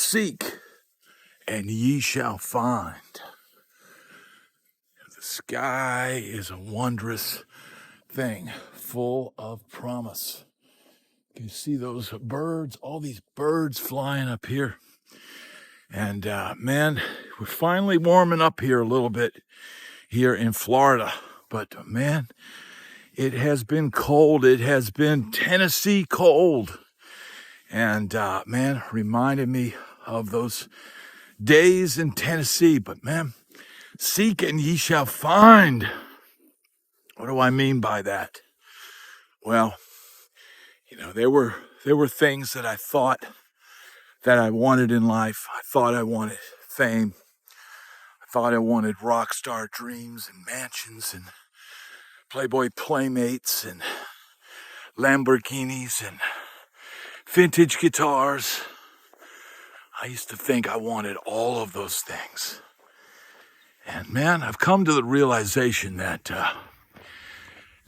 Seek, and ye shall find. The sky is a wondrous thing, full of promise. You see those birds, all these birds flying up here. And man, we're finally warming up here a little bit here in Florida. But man, it has been cold. It has been Tennessee cold. And man, reminded me of those days in Tennessee. But man, seek and ye shall find. What do I mean by that? Well, you know, there were things that I thought that I wanted in life. I thought I wanted fame. I thought I wanted rock star dreams and mansions and Playboy playmates and Lamborghinis and vintage guitars. I used to think I wanted all of those things. And man, I've come to the realization that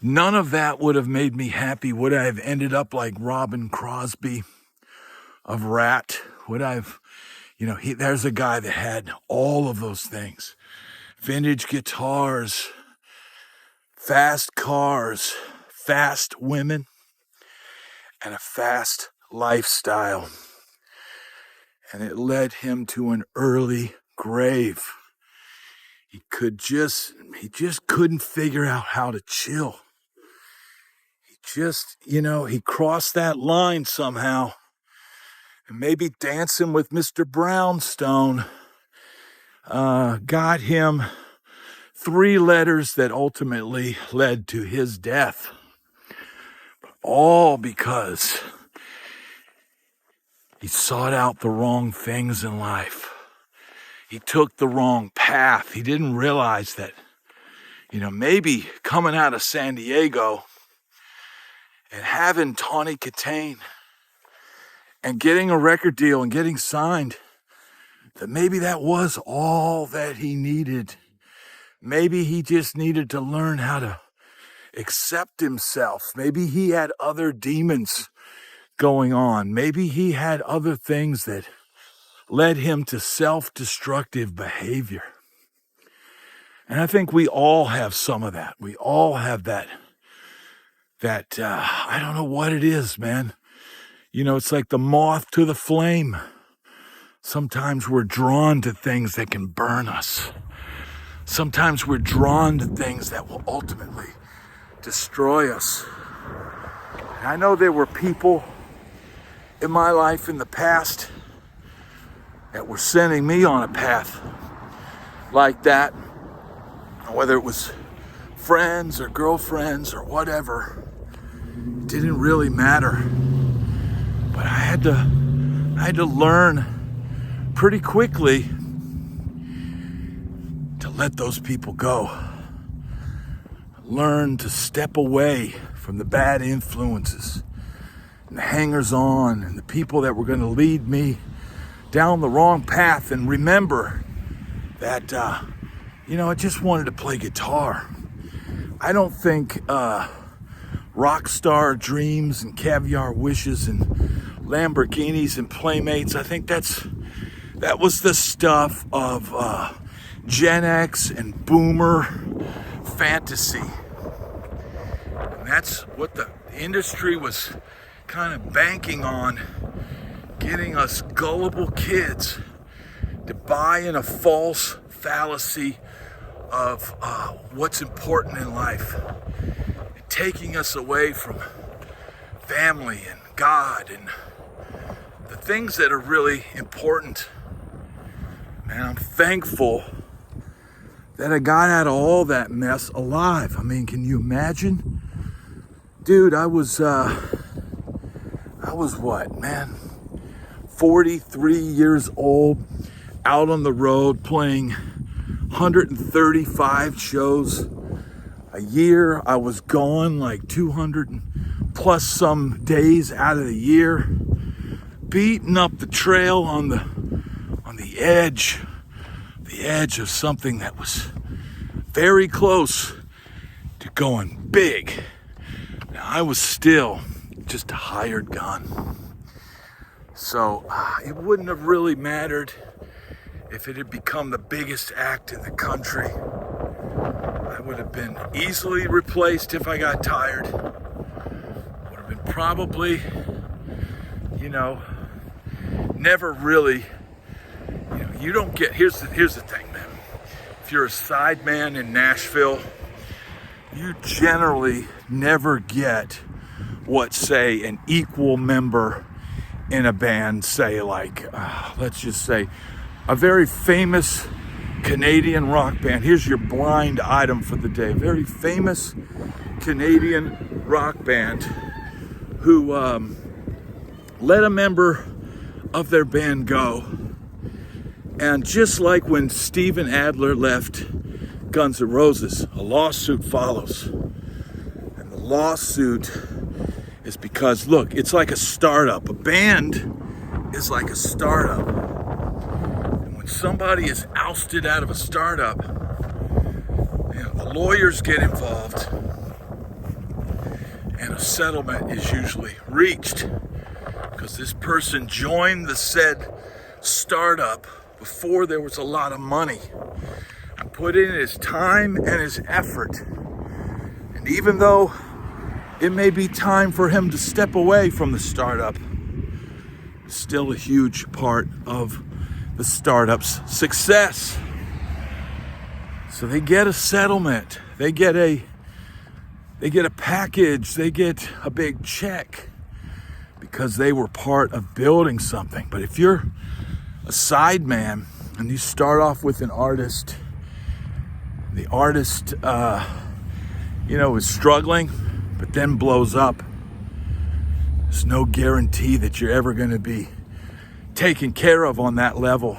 none of that would have made me happy. Would I have ended up like Robbin Crosby of Rat? Would I have, there's a guy that had all of those things. Vintage guitars, fast cars, fast women, and a fast lifestyle. And it led him to an early grave. He just couldn't figure out how to chill. He crossed that line somehow. And maybe dancing with Mr. Brownstone got him 3 letters that ultimately led to his death. All because he sought out the wrong things in life. He took the wrong path. He didn't realize that, maybe coming out of San Diego and having Tawny Katane and getting a record deal and getting signed, that maybe that was all that he needed. Maybe he just needed to learn how to accept himself. Maybe he had other demons going on. Maybe he had other things that led him to self-destructive behavior. And I think we all have some of that. We all have that I don't know what it is, man. It's like the moth to the flame. Sometimes we're drawn to things that can burn us. Sometimes we're drawn to things that will ultimately destroy us. And I know there were people in my life in the past that were sending me on a path like that, whether it was friends or girlfriends or whatever. It didn't really matter. But I had to learn pretty quickly to let those people go. Learn to step away from the bad influences and the hangers-on and the people that were going to lead me down the wrong path, and remember that, I just wanted to play guitar. I don't think rock star dreams and caviar wishes and Lamborghinis and playmates, I think that was the stuff of Gen X and boomer fantasy. And that's what the industry was kind of banking on, getting us gullible kids to buy in a false fallacy of what's important in life, taking us away from family and God and the things that are really important. Man, I'm thankful that I got out of all that mess alive. I mean, can you imagine? Dude, I was what, man? 43 years old, out on the road playing 135 shows a year. I was gone like 200 plus some days out of the year, beating up the trail on the edge of something that was very close to going big. Now, I was still just a hired gun. So it wouldn't have really mattered if it had become the biggest act in the country. I would have been easily replaced if I got tired. Would have been probably, never really, you don't get, here's the thing, man. If you're a sideman in Nashville, you generally never get what, say, an equal member in a band, say, like, let's just say, a very famous Canadian rock band. Here's your blind item for the day. Very famous Canadian rock band who let a member of their band go. And just like when Steven Adler left Guns N' Roses, a lawsuit follows. And the lawsuit is because, look, it's like a startup. A band is like a startup. And when somebody is ousted out of a startup, the lawyers get involved and a settlement is usually reached because this person joined the said startup before there was a lot of money and put in his time and his effort. And even though it may be time for him to step away from the startup, it's still a huge part of the startup's success. So they get a settlement, they get a package, they get a big check because they were part of building something. But if you're a sideman and you start off with an artist, the artist is struggling but then blows up, there's no guarantee that you're ever going to be taken care of on that level.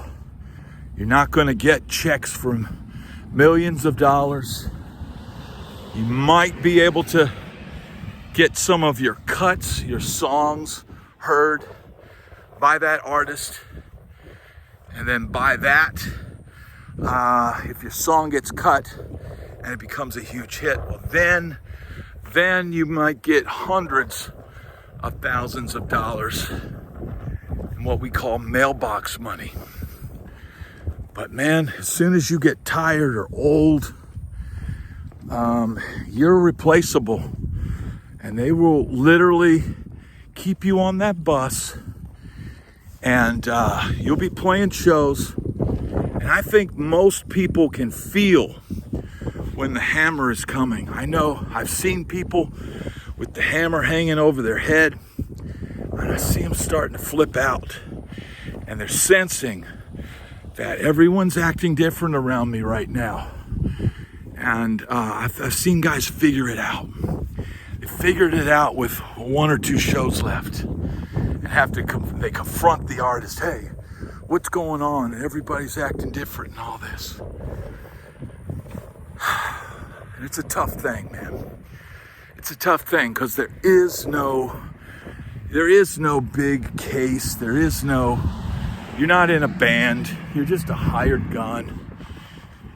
You're not going to get checks from millions of dollars. You might be able to get some of your cuts, your songs heard by that artist. And then by that, if your song gets cut and it becomes a huge hit, well, then you might get hundreds of thousands of dollars in what we call mailbox money. But man, as soon as you get tired or old, you're replaceable. And they will literally keep you on that bus and you'll be playing shows. And I think most people can feel when the hammer is coming. I know I've seen people with the hammer hanging over their head, and I see them starting to flip out. And they're sensing that everyone's acting different around me right now. And I've seen guys figure it out. They figured it out with 1 or 2 shows left. And they confront the artist. Hey, what's going on? And everybody's acting different and all this. And it's a tough thing, man. It's a tough thing because there is no big case. You're not in a band. You're just a hired gun.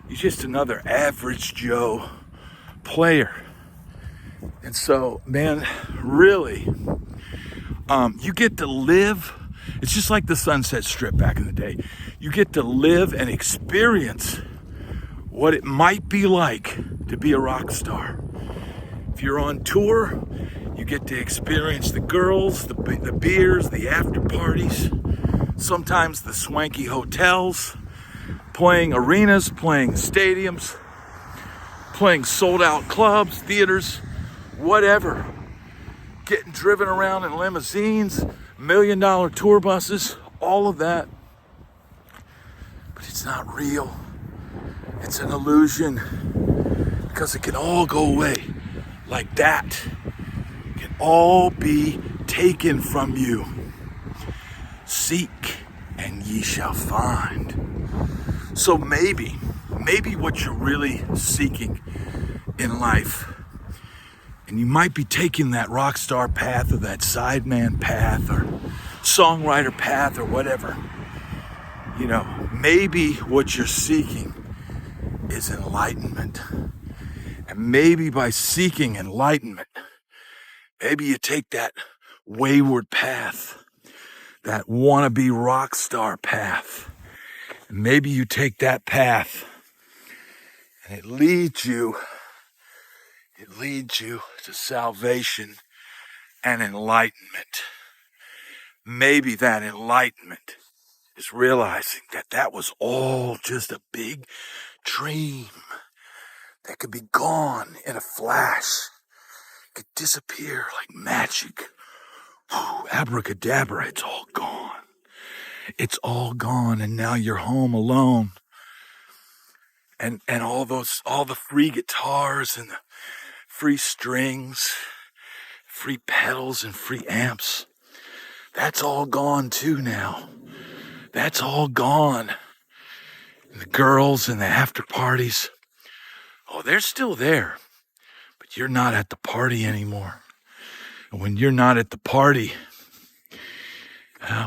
You're just another average Joe player. And so, man, really, you get to live. It's just like the Sunset Strip back in the day. You get to live and experience what it might be like to be a rock star. If you're on tour, you get to experience the girls, the beers, the after parties, sometimes the swanky hotels, playing arenas, playing stadiums, playing sold out clubs, theaters, whatever. Getting driven around in limousines, $1 million tour buses, all of that. But it's not real. It's an illusion because it can all go away like that. It can all be taken from you. Seek and ye shall find. So maybe what you're really seeking in life, and you might be taking that rock star path or that sideman path or songwriter path or whatever, maybe what you're seeking is enlightenment. And maybe by seeking enlightenment, maybe you take that wayward path that wannabe rock star path. And maybe you take that path and it leads you to salvation and enlightenment. Maybe that enlightenment is realizing that that was all just a big dream that could be gone in a flash, could disappear like magic. Whew, abracadabra, it's all gone. It's all gone, and now you're home alone. And all the free guitars and the free strings, free pedals and free amps, that's all gone too now. That's all gone. And the girls and the after parties, oh, they're still there, but you're not at the party anymore. And when you're not at the party,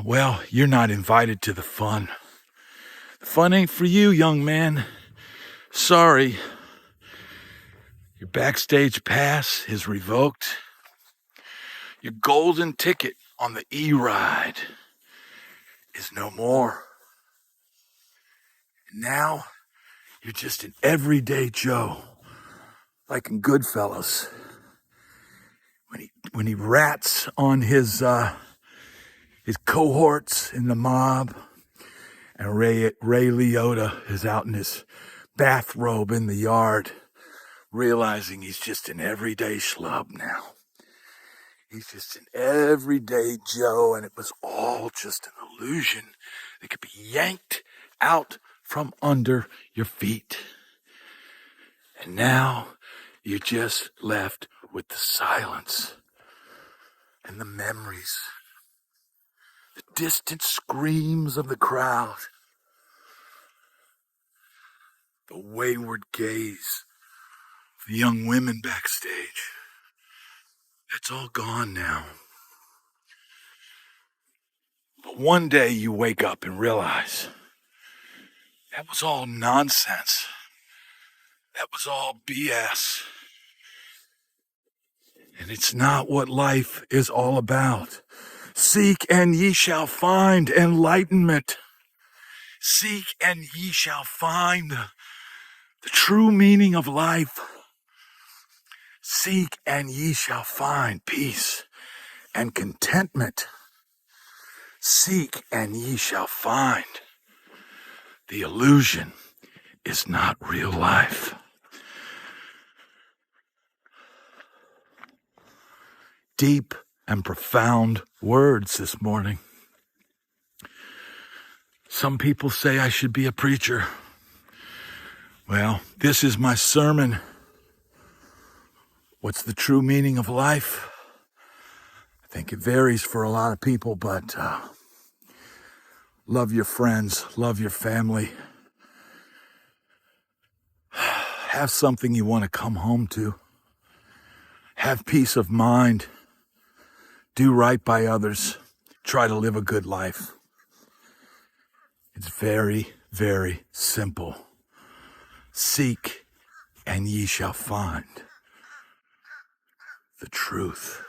well, you're not invited to the fun. The fun ain't for you, young man. Sorry. Your backstage pass is revoked. Your golden ticket on the E-Ride is no more. And now, you're just an everyday Joe, like in Goodfellas. When he rats on his cohorts in the mob, and Ray Liotta is out in his bathrobe in the yard, realizing he's just an everyday schlub now. He's just an everyday Joe, and it was all just an illusion that could be yanked out from under your feet. And now you're just left with the silence and the memories, the distant screams of the crowd, the wayward gaze of the young women backstage. It's all gone now. But one day you wake up and realize that was all nonsense. That was all BS. And it's not what life is all about. Seek and ye shall find enlightenment. Seek and ye shall find the true meaning of life. Seek and ye shall find peace and contentment. Seek and ye shall find. The illusion is not real life. Deep and profound words this morning. Some people say I should be a preacher. Well, this is my sermon. What's the true meaning of life? I think it varies for a lot of people, but love your friends, love your family. Have something you want to come home to. Have peace of mind. Do right by others. Try to live a good life. It's very, very simple. Seek and ye shall find the truth.